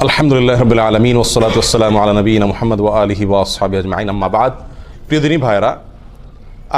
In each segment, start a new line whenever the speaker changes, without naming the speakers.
আলহামদুলিল্লাহ রাব্বিল আলামিন ওয়াসসালাতু ওয়াসসালামু আলা নবিয়িনা মুহাম্মদ ওয়া আলিহি ওয়া আসহাবিহি আজমাইন, আম্মা বাদ। প্রিয় দিনী ভাইরা,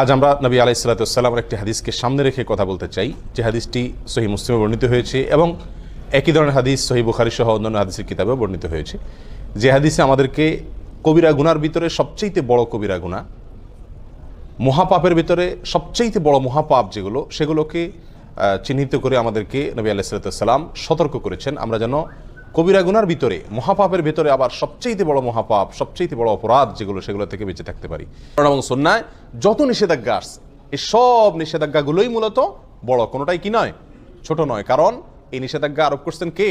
আজ আমরা নবী আলাইহিস সালাতু ওয়াসসালামের একটি হাদিসকে সামনে রেখে কথা বলতে চাই, যে হাদিসটি সহিহ মুসলিমে বর্ণিত হয়েছে এবং একই ধরনের হাদিস সহিহ বুখারী সহ অন্যান্য হাদিসের কিতাবেও বর্ণিত হয়েছে। যে হাদিসে আমাদেরকে কবিরা গুনার ভিতরে সবচেয়ে বড় কবিরা গুনাহ, মহাপাপের ভিতরে সবচেয়ে বড় মহাপাপ যেগুলো, সেগুলোকে চিহ্নিত করে আমাদেরকে নবী আলাইহিস সালাতু ওয়াসসালাম সতর্ক করেছেন। আমরা যেন কবিরা গুনার ভিতরে, মহাপাপের ভিতরে আবার সবচেয়ে বড় মহাপাপ, সবচেয়ে বড় অপরাধ যেগুলো, সেগুলো থেকে বেঁচে থাকতে পারি। কোরআন এবং সুন্নাহয় যত নিষেধাজ্ঞা আসছে, এই সব নিষেধাজ্ঞাগুলোই মূলত বড়, কোনোটাই কি নয়, ছোট নয়। কারণ এই নিষেধাজ্ঞা আরোপ করছেন কে?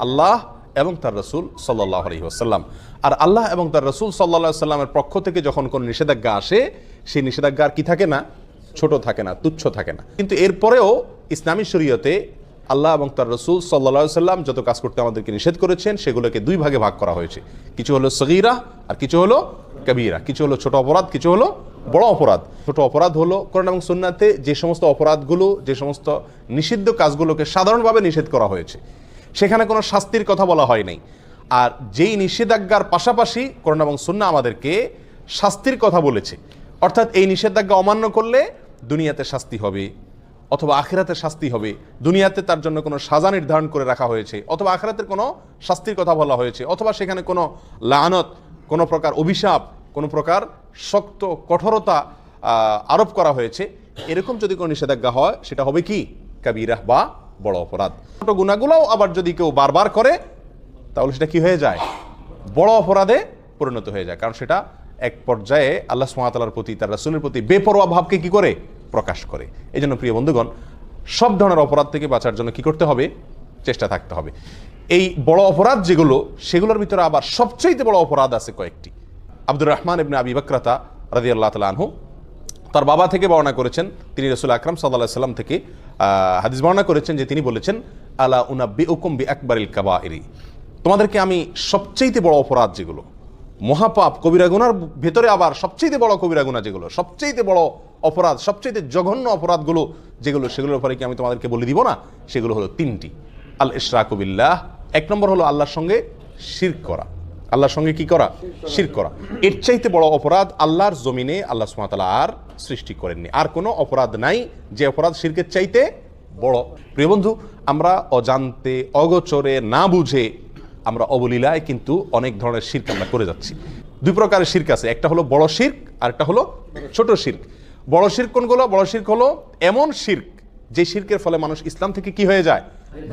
আল্লাহ এবং তার রাসূল সাল্লাল্লাহু আলাইহি ওয়াসাল্লাম। আর আল্লাহ এবং তার রাসূল সাল্লাল্লাহু আলাইহি ওয়াসাল্লামের পক্ষ থেকে যখন কোনো নিষেধাজ্ঞা আসে, সেই নিষেধাজ্ঞা আর কি থাকে না, ছোট থাকে না, তুচ্ছ থাকে না। কিন্তু এরপরেও ইসলামী শরীয়তে আল্লাহ এবং তার রাসূল সাল্লাল্লাহু আলাইহি ওয়াসাল্লাম যত কাজ করতে আমাদেরকে নিষেধ করেছেন, সেগুলোকে দুই ভাগে ভাগ করা হয়েছে। কিছু হলো সগীরা আর কিছু হলো কবিরা। কিছু হলো ছোট অপরাধ, কিছু হলো বড় অপরাধ। ছোট অপরাধ হলো কোরআন এবং সুন্নাতে যে সমস্ত অপরাধগুলো, যে সমস্ত নিষিদ্ধ কাজগুলোকে সাধারণভাবে নিষেধ করা হয়েছে, সেখানে কোনো শাস্তির কথা বলা হয় নাই। আর যেই নিষেধাজ্ঞার পাশাপাশি কোরআন এবং সুন্নাহ আমাদেরকে শাস্তির কথা বলেছে, অর্থাৎ এই নিষেধাজ্ঞা অমান্য করলে দুনিয়াতে শাস্তি হবে অথবা আখিরাতে শাস্তি হবে। দুনিয়াতে তার জন্য কোনো সাজা নির্ধারণ করে রাখা হয়েছে, অথবা আখিরাতের কোনো শাস্তির কথা বলা হয়েছে, অথবা সেখানে কোনো লানত, কোনো প্রকার অভিশাপ, কোনো প্রকার শক্ত কঠোরতা আরোপ করা হয়েছে। এরকম যদি কোনো নিষেধাজ্ঞা হয়, সেটা হবে কি? কাবীরাহ বা বড় অপরাধ। ছোট গুনাহগুলোও আবার যদি কেউ বারবার করে, তাহলে সেটা কি হয়ে যায়? বড় অপরাধে পরিণত হয়ে যায়। কারণ সেটা এক পর্যায়ে আল্লাহ সুবহানাহু ওয়া তাআলার প্রতি, তার রাসূলের প্রতি বেপরোয়া ভাবকে কি করে? প্রকাশ করে। এই জন্য প্রিয় বন্ধুগণ, সব ধরনের অপরাধ থেকে বাঁচার জন্য কি করতে হবে? চেষ্টা থাকতে হবে। এই বড় অপরাধ যেগুলো, সেগুলোর ভিতরে আবার সবচেয়ে বড় অপরাধ আছে কয়েকটি। আব্দুর রহমান ইবনে আবি বকরতা রাদিয়াল্লাহু তাআলা আনহু তার বাবা থেকে বর্ণনা করেছেন, তিনি রাসূল আকরাম সাল্লাল্লাহু আলাইহি ওয়াসাল্লাম থেকে হাদিস বর্ণনা করেছেন যে তিনি বলেছেন, আলা উনাব্বিউকুম বিআকবারিল কাবাইরি, তোমাদেরকে আমি সবচেয়ে বড় অপরাধ যেগুলো, মহাপাপ, কবিরা গুনার ভেতরে আবার সবচেয়ে বড় কবিরা গুনাহ যেগুলো, সবচেয়ে বড় অপরাধ, সবচেয়ে জঘন্য অপরাধগুলো যেগুলো, সেগুলোর ব্যাপারে কি আমি তোমাদেরকে বলে দিব না? সেগুলো হলো তিনটি। আল ইশরাকু বিল্লাহ, এক নম্বর হলো আল্লাহর সঙ্গে শিরক করা। আল্লাহর সঙ্গে কি করা? শিরক করা। এর চাইতে বড় অপরাধ আল্লাহর জমিনে আল্লাহ সুবহানাহু ওয়া তাআলা আর সৃষ্টি করেননি। আর কোনো অপরাধ নাই যে অপরাধ শিরকের চাইতে বড়। প্রিয় বন্ধু, আমরা অজান্তে, অগোচরে, না বুঝে আমরা অবলীলায় কিন্তু অনেক ধরনের শিরক আমরা করে যাচ্ছি। দুই প্রকারের শিরক আছে, একটা হলো বড় শিরক আর একটা হলো ছোট শিরক। বড় শিরক কোনগুলো? বড় শিরক হলো এমন শিরক যে শিরকের ফলে মানুষ ইসলাম থেকে কি হয়ে যায়?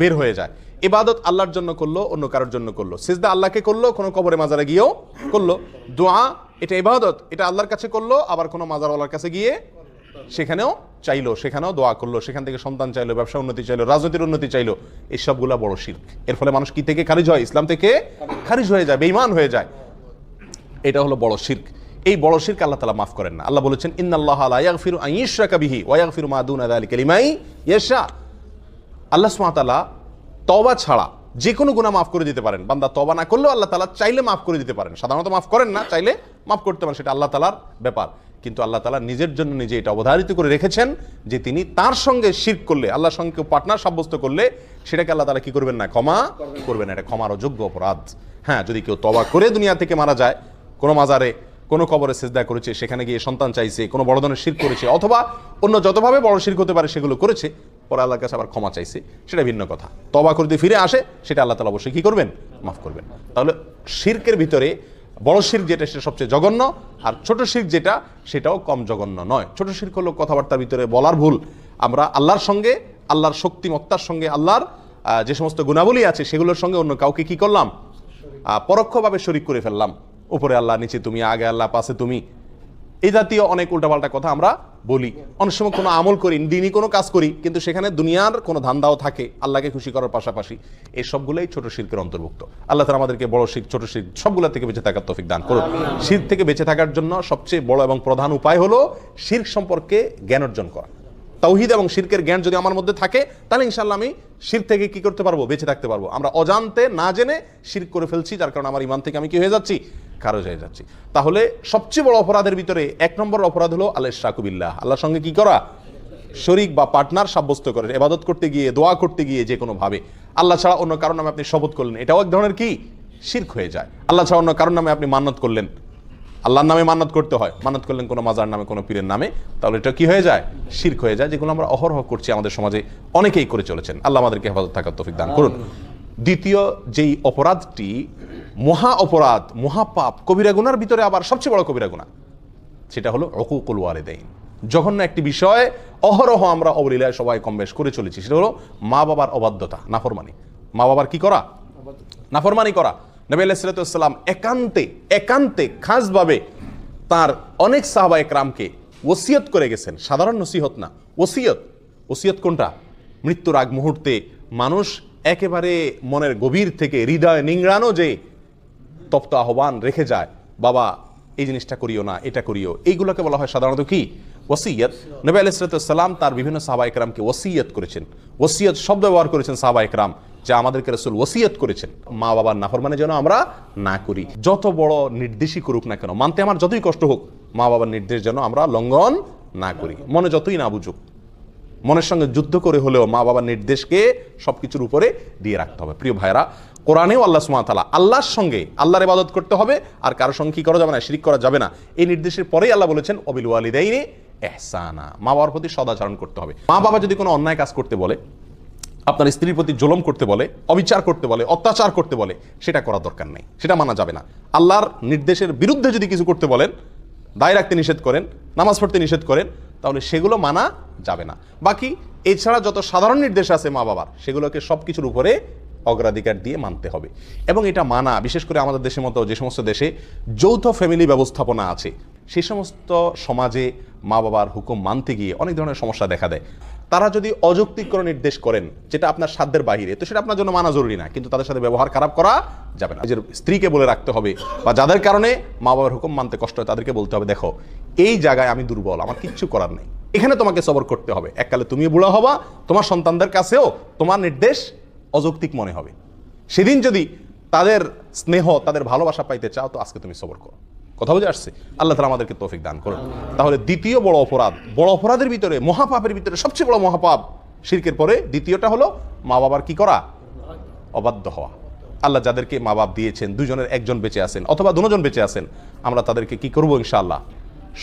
বের হয়ে যায়। ইবাদত আল্লাহর জন্য করলো, অন্য কারোর জন্য করলো। সিজদা আল্লাহকে করলো, কোনো কবরে মাজারে গিয়েও করলো। দোয়া, এটা ইবাদত, এটা আল্লাহর কাছে করলো, আবার কোনো মাজারওয়ালার কাছে গিয়ে সেখানেও চাইলো, সেখানেও দোয়া করলো, সেখান থেকে সন্তান চাইলো, ব্যবসা উন্নতি চাইলো, রাজনীতির উন্নতি চাইলো। এই সবগুলা বড় শিরক। এর ফলে মানুষ কি থেকে খারিজ হয়? ইসলাম থেকে খারিজ হয়ে যায়, বেঈমান হয়ে যায়। এটা হলো বড় শিরক। এই বড় শিরক আল্লাহ তাআলা মাফ করেন না। আল্লাহ বলেছেন, ইন্নাল্লাহা লা ইয়াগফিরু আন ইউশরাকা বিহি ওয়া ইয়াগফিরু মা দুনা যালিকা লিমান ইয়াশা। আল্লাহ সুবহানাহু ওয়া তাআলা তওবা ছাড়া যে কোনো গুনাহ মাফ করে দিতে পারেন। বান্দা তওবা না করলেও আল্লাহ তাআলা চাইলে মাফ করে দিতে পারেন। সাধারণত মাফ করেন না, চাইলে মাফ করতে পারেন, সেটা আল্লাহ তাআলার ব্যাপার। কিন্তু আল্লাহ তাআলা নিজের জন্য নিজে এটা অবধারিত করে রেখেছেন যে তিনি তার সঙ্গে শিরক করলে, আল্লাহর সঙ্গে পার্টনার সাব্যস্ত করলে, সেটাকে আল্লাহ তাআলা কি করবেন না? ক্ষমা করবেন না। এটা ক্ষমার অযোগ্য অপরাধ। হ্যাঁ, যদি কেউ তওবা করে দুনিয়া থেকে মারা যায়, কোনো মাজারে, কোনো কবরে সিজদা করেছে, সেখানে গিয়ে সন্তান চাইছে, কোনো বড় ধরনের শিরক করেছে, অথবা অন্য যতভাবে বড় শিরক হতে পারে সেগুলো করেছে, পরে আল্লাহর কাছে আবার ক্ষমা চাইছে, সেটা ভিন্ন কথা। তওবা করতে ফিরে আসে, সেটা আল্লাহ তাআলা অবশ্যই কি করবেন? মাফ করবেন। তাহলে শিরকের ভিতরে বড় শিরক যেটা, সেটা সবচেয়ে জঘন্য, আর ছোট শিরক যেটা, সেটাও কম জঘন্য নয়। ছোট শিরক হলো কথাবার্তার ভিতরে বলার ভুল। আমরা আল্লাহর সঙ্গে, আল্লাহর শক্তিমত্তার সঙ্গে, আল্লাহর যে সমস্ত গুণাবলী আছে সেগুলোর সঙ্গে অন্য কাউকে কি করলাম? পরোক্ষভাবে শরীক করে ফেললাম। উপরে আল্লাহ, নিচে তুমি, আগে আল্লাহ, পাশে তুমি, এই জাতীয় অনেক উল্টাপাল্টা কথা আমরা বলি। অনেক সময় কোনো আমল করি, দিনই কোনো কাজ করি, কিন্তু সেখানে দুনিয়ার কোনো ধান্দাও থাকে আল্লাহকে খুশি করার পাশাপাশি। এই সবগুলোই ছোট শিরকের অন্তর্ভুক্ত। আল্লাহ তাআলা আমাদেরকে বড় শিরক, ছোট শিরক সবগুলো থেকে বেঁচে থাকার তৌফিক দান করুন। শিরক থেকে বেঁচে থাকার জন্য সবচেয়ে বড় এবং প্রধান উপায় হলো শিরক সম্পর্কে জ্ঞান অর্জন করা। তাওহীদ এবং শিরকের জ্ঞান যদি আমার মধ্যে থাকে, তাহলে ইনশাআল্লাহ আমি শিরক থেকে কি করতে পারবো? বেঁচে থাকতে পারবো। আমরা অজান্তে, না জেনে শিরক করে ফেলছি, যার কারণে আমার ঈমান থেকে আমি কি হয়ে যাচ্ছি? খারজ হয়ে যাচ্ছি। তাহলে সবচেয়ে বড় অপরাধের ভিতরে এক নম্বর অপরাধ হলো আল ইশরাকু বিল্লাহ, আল্লাহর সঙ্গে কি করা? শরীক বা পার্টনার সাব্যস্ত করেন, ইবাদত করতে গিয়ে, দোয়া করতে গিয়ে, যে কোনো ভাবে আল্লাহ ছাড়া অন্য কারোর নামে আপনি শপথ করলেন, এটাও এক ধরনের কি শিরক হয়ে যায়। আল্লাহ ছাড়া অন্য কারোর নামে আপনি মান্নত করলেন, আল্লাহর নামে মান্নত করতে হয়, মান্নত করলেন কোনো মাজার নামে, কোনো পীরের নামে, তাহলে এটা কি হয়ে যায়? শিরক হয়ে যায়, যেগুলো আমরা অহরহ করছি, আমাদের সমাজে অনেকেই করে চলেছেন। আল্লাহ আমাদেরকে হেফাজত থাকার তৌফিক দান করুন। দ্বিতীয় যেই অপরাধটি মহা অপরাধ, মহাপাপ, কবিরা গুনার ভিতরে আবার সবচেয়ে বড় কবিরা গুনাহ, সেটা হলো উকুকুল ওয়ালিদাইন। জঘন্য একটি বিষয়, অহরহ আমরা অবলীলায় সবাই কম বেশ করে চলেছি, সেটা হলো মা বাবার অবাধ্যতা, নাফরমানি। মা বাবার কি করা? নাফরমানি করা। নবী আলাইহিস সালাতু ওয়াস সালাম একান্তে খাসভাবে তার অনেক সাহাবা একরামকে ওসিয়ত করে গেছেন। সাধারণ নসিহত না, ওসিয়ত কোনটা? মৃত্যুর আগ মুহূর্তে মানুষ একেবারে মনের গভীর থেকে, হৃদয় নিংড়ানো যে তপ্ত আহ্বান রেখে যায়, বাবা এই জিনিসটা করিও না, এটা করিও, এইগুলোকে বলা হয় সাধারণত কি? ওসিয়ত। নবী আলাইহিস সালাতু ওয়াস সালাম তার বিভিন্ন সাহাবা একরামকে ওসিয়ত করেছেন। ওসিয়ত শব্দ ব্যবহার করেছেন সাহাবা একরাম, যে আমাদেরকে রাসূল ওসিয়ত করেছেন মা বাবার নাফরমানি যেন আমরা না করি। যত বড় নির্দেশই করুক না কেন, মানতে আমার যতই কষ্ট হোক, মা বাবার নির্দেশ যেন আমরা লঙ্ঘন না করি, মনে যতই না বুঝুক। মনের সঙ্গে যুদ্ধ করে হলেও মা বাবার নির্দেশকে সবকিছুর উপরে দিয়ে রাখতে হবে। প্রিয় ভাইরা, কোরআনেও আল্লাহ সুবহানাহু ওয়া তাআলা আল্লাহর সঙ্গে, আল্লাহর ইবাদত করতে হবে, আর কারোর সঙ্গে কি করা যাবে না? শিরক করা যাবে না। এই নির্দেশের পরেই আল্লাহ বলেছেন ওয়াবিল ওয়ালিদাইনি ইহসানা, মা বাবার প্রতি সদাচরণ করতে হবে। মা বাবা যদি কোনো অন্যায় কাজ করতে বলে, আপনার স্ত্রীর প্রতি জুলুম করতে বলে, অবিচার করতে বলে, অত্যাচার করতে বলে, সেটা করা দরকার নেই, সেটা মানা যাবে না। আল্লাহর নির্দেশের বিরুদ্ধে যদি কিছু করতে বলেন, দায় রাখতে নিষেধ করেন, নামাজ পড়তে নিষেধ করেন, তাহলে সেগুলো মানা যাবে না। বাকি এছাড়া যত সাধারণ নির্দেশ আছে মা বাবার, সেগুলোকে সব কিছুর উপরে অগ্রাধিকার দিয়ে মানতে হবে। এবং এটা মানা, বিশেষ করে আমাদের দেশের মতো যে সমস্ত দেশে যৌথ ফ্যামিলি ব্যবস্থাপনা আছে, সেই সমস্ত সমাজে মা বাবার হুকুম মানতে গিয়ে অনেক ধরনের সমস্যা দেখা দেয়। তারা যদি অযৌক্তিক কোনো নির্দেশ করেন যেটা আপনার সাধ্যের বাহিরে, তো সেটা আপনার জন্য মানা জরুরি না, কিন্তু তাদের সাথে ব্যবহার খারাপ করা যাবে না। নিজের স্ত্রীকে বলে রাখতে হবে, বা যাদের কারণে মা বাবার হুকুম মানতে কষ্ট হয় তাদেরকে বলতে হবে, দেখো এই জায়গায় আমি দুর্বল, আমার কিচ্ছু করার নেই, এখানে তোমাকে সবর করতে হবে। এককালে তুমিও বুড়া হবা, তোমার সন্তানদের কাছেও তোমার নির্দেশ অযৌক্তিক মনে হবে। সেদিন যদি তাদের স্নেহ, তাদের ভালোবাসা পাইতে চাও, তো আজকে তুমি সবর করো। কথা বুঝে আসছে? আল্লাহ তাআলা আমাদেরকে তৌফিক দান করুন। তাহলে দ্বিতীয় বড় অপরাধের ভিতরে, মহাপাপের ভিতরে সবচেয়ে বড় মহাপাপ, শিরকের পরে দ্বিতীয়টা হলো মা বাবার কি করা? অবাধ্য হওয়া। আল্লাহ যাদেরকে মা বাপ দিয়েছেন, দুজনের একজন বেঁচে আছেন অথবা দুজন বেঁচে আছেন, আমরা তাদেরকে কি করব? ইনশাআল্লাহ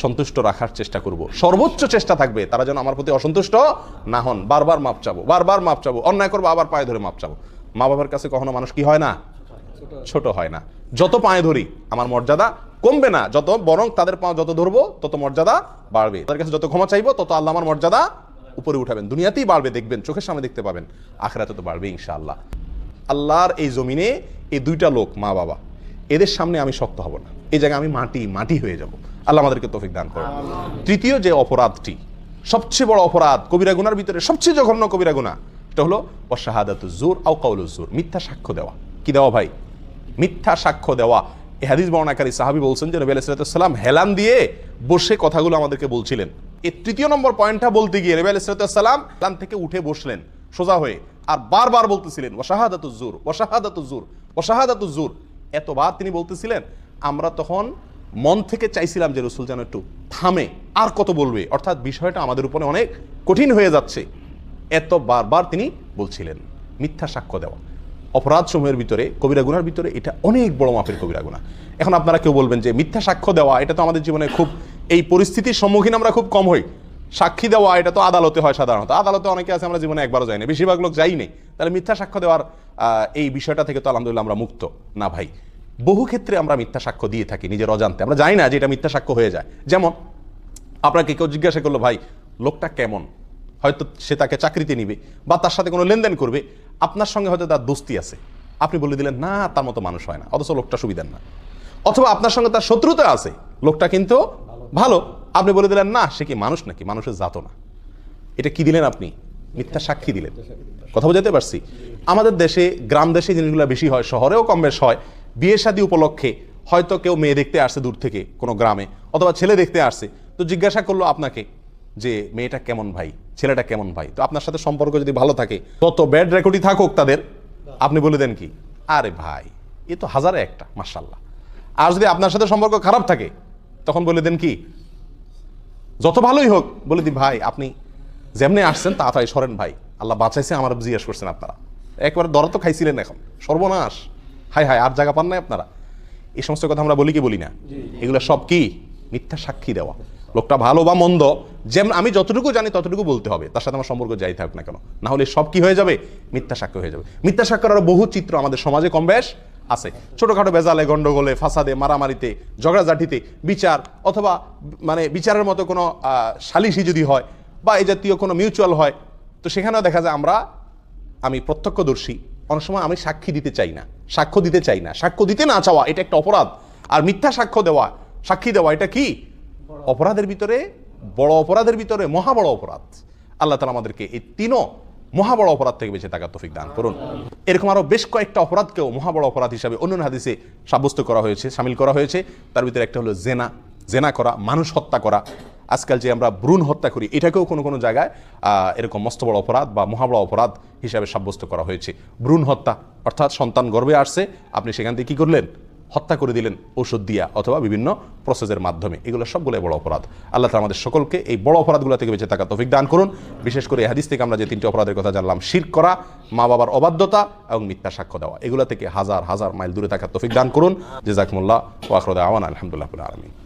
সন্তুষ্ট রাখার চেষ্টা করব। সর্বোচ্চ চেষ্টা থাকবে তারা যেন আমার প্রতি অসন্তুষ্ট না হন। বারবার মাপ চাবো, অন্যায় করবো আবার পায়ে ধরে মাপ চাবো। মা বাবার কাছে কখনো মানুষ কি হয় না? ছোট হয় না। যত পায়ে ধরি আমার মর্যাদা কমবে না, যত বরং তাদের পা যত ধরবো তত মর্যাদা বাড়বে। তাদের কাছে যত ক্ষমা চাইবো তত আল্লাহ আমার মর্যাদা উপরে উঠাবেন। দুনিয়াতেই বাড়বে, দেখবেন, চোখের সামনে দেখতে পাবেন, আখিরাতে তো বাড়বে ইনশাআল্লাহ। আল্লাহর এই জমিনে এই দুইটা লোক, মা বাবা, এদের সামনে আমি শক্ত হব না, এই জায়গায় আমি মাটি হয়ে যাব। আল্লাহ আমাদেরকে তৌফিক দান করুন। তৃতীয় যে অপরাধটি, সবচেয়ে বড় অপরাধ, কবিরা গুনার ভিতরে সবচেয়ে জঘন্য কবিরা গুনাহ, এটা হলো ওয়াশাহাদাতুজ জুর আও কাউলুজ জুর, মিথ্যা সাক্ষ্য দেওয়া। কি দেওয়া ভাই? মিথ্যা সাক্ষ্য দেওয়া। এই হাদিস বর্ণনাকারী সাহাবী বলছেন যে নবী আলাইহিস সালাম হেলান দিয়ে বসে কথাগুলো আমাদেরকে বলছিলেন। এই তৃতীয় নম্বর পয়েন্টটা বলতে গিয়ে নবী আলাইহিস সালাম হেলান থেকে উঠে বসলেন সোজা হয়ে, আর বারবার বলতেছিলেন ওয়াশাহাদাতুজ জুর, ওয়াশাহাদাতুজ জুর, ওয়াশাহাদাতুজ জুর। এতবার তিনি বলতেছিলেন, আমরা তখন মন থেকে চাইছিলাম যে রাসূল যেন একটু থামে, আর কত বলবে, অর্থাৎ বিষয়টা আমাদের উপরে অনেক কঠিন হয়ে যাচ্ছে। এত বারবার তিনি বলছিলেন। মিথ্যা সাক্ষ্য দেওয়া অপরাধ সমূহের ভিতরে, কবিরা গুনার ভিতরে এটা অনেক বড় মাপের কবিরা গুনাহ। এখন আপনারা কেউ বলবেন যে মিথ্যা সাক্ষ্য দেওয়া, এটা তো আমাদের জীবনে খুব, এই পরিস্থিতির সম্মুখীন আমরা খুব কম হই। সাক্ষী দেওয়া এটা তো আদালতে হয় সাধারণত, আদালতে অনেকে আছে আমরা জীবনে একবারও যাই না, বেশিরভাগ লোক যাই নেই। তাহলে মিথ্যা সাক্ষ্য দেওয়ার এই বিষয়টা থেকে তো আলহামদুলিল্লাহ আমরা মুক্ত না ভাই। বহু ক্ষেত্রে আমরা মিথ্যা সাক্ষ্য দিয়ে থাকি নিজের অজান্তে, আমরা জানি না যে এটা মিথ্যা সাক্ষ্য হয়ে যায়। যেমন আপনাকে কেউ জিজ্ঞাসা করলো, ভাই লোকটা কেমন, হয়তো সে তাকে চাকরিতে নিবে বা তার সাথে কোনো লেনদেন করবে, আপনার সঙ্গে হয়তো তার দোস্তি আছে, আপনি বলে দিলেন না তার মতো মানুষ হয় না, অথচ লোকটা সুবিধার না। অথবা আপনার সঙ্গে তার শত্রুতা আছে, লোকটা কিন্তু ভালো, আপনি বলে দিলেন না সে কি মানুষ নাকি, মানুষের জাত না। এটা কি দিলেন আপনি? মিথ্যা সাক্ষী দিলেন। কথা বুঝাতে পারছি? আমাদের দেশে, গ্রাম দেশে জিনিসগুলো বেশি হয়, শহরেও কম বেশ হয়। বিয়ে শাদী উপলক্ষে হয়তো কেউ মেয়ে দেখতে আসছে দূর থেকে কোনো গ্রামে, অথবা ছেলে দেখতে আসছে, তো জিজ্ঞাসা করলো আপনাকে যে মেয়েটা কেমন ভাই, ছেলেটা কেমন ভাই। তো আপনার সাথে সম্পর্ক যদি ভালো থাকে, তত ব্যাড রেকর্ডই থাকুক তাদের, আপনি বলে দেন কি, আরে ভাই এ তো হাজারে একটা, মাশাআল্লাহ। আর যদি আপনার সাথে সম্পর্ক খারাপ থাকে, তখন বলে দেন কি, যত ভালোই হোক বলে দি ভাই আপনি যেমনি আসছেন তাড়াতাড়ি সরেন ভাই, আল্লাহ বাঁচাইছে, আমার জিজ্ঞেস করছেন আপনারা, একবার দর তো খাইছিলেন, এখন সর্বনাশ, হায় হায়, আর জায়গা পান নাই আপনারা। এই সমস্ত কথা আমরা বলি কি বলি না? এগুলো সব কি? মিথ্যা সাক্ষী দেওয়া। লোকটা ভালো বা মন্দ, যেমন আমি যতটুকু জানি ততটুকু বলতে হবে, তার সাথে আমার সম্পর্ক যাই থাকুক না কেন, না হলে সব কি হয়ে যাবে? মিথ্যা সাক্ষ্য হয়ে যাবে। মিথ্যা সাক্ষ্যের আরো বহু চিত্র আমাদের সমাজে কম বেশ আছে। ছোটখাটো বেজালে, গন্ডগোলে, ফাসাদে, মারামারিতে, ঝগড়াঝাটিতে, বিচার অথবা মানে বিচারের মতো কোনো সালিশি যদি হয় বা এই জাতীয় কোনো মিউচুয়াল হয়, তো সেখানেও দেখা যায় আমি প্রত্যক্ষদর্শী, অনেক সময় আমি সাক্ষী দিতে চাই না, সাক্ষ্য দিতে চাই না। সাক্ষ্য দিতে না চাওয়া এটা একটা অপরাধ, আর মিথ্যা সাক্ষ্য দেওয়া, সাক্ষী দেওয়া, এটা কি? অপরাধের ভিতরে, বড় অপরাধের ভিতরে মহা বড় অপরাধ। আল্লাহ তাআলা আমাদেরকে এই তিনও মহা বড় অপরাধ থেকে বেঁচে থাকার তৌফিক দান করুন। এরকম আরো বেশ কয়েকটা অপরাধকেও মহা বড় অপরাধ হিসাবে অন্যান্য হাদিসে সাব্যস্ত করা হয়েছে, শামিল করা হয়েছে। তার ভিতরে একটা হলো জেনা করা, মানুষ হত্যা করা। আজকাল যে আমরা ভ্রূণ হত্যা করি, এটাকেও কোনো কোনো জায়গায় এরকম মস্ত বড় অপরাধ বা মহা বড় অপরাধ হিসাবে সাব্যস্ত করা হয়েছে। ভ্রূণ হত্যা অর্থাৎ সন্তান গর্ভে আসছে, আপনি সেখান থেকে কী করলেন? হত্যা করে দিলেন ঔষধ দিয়া অথবা বিভিন্ন প্রসেসের মাধ্যমে। এগুলো সবগুলো বড় অপরাধ। আল্লাহ তাআলা আমাদের সকলকে এই বড় অপরাধগুলো থেকে বেঁচে থাকা তৌফিক দান করুন। বিশেষ করে এই হাদিস থেকে আমরা যে তিনটি অপরাধের কথা জানলাম, শিরক করা, মা বাবার অবাধ্যতা এবং মিথ্যা সাক্ষ্য দেওয়া, এগুলো থেকে হাজার হাজার মাইল দূরে থাকার তৌফিক দান করুন। জাযাকুমুল্লাহ ওয়া আখিরু দাওয়ানা আলহামদুলিল্লাহি রাব্বিল আলামিন।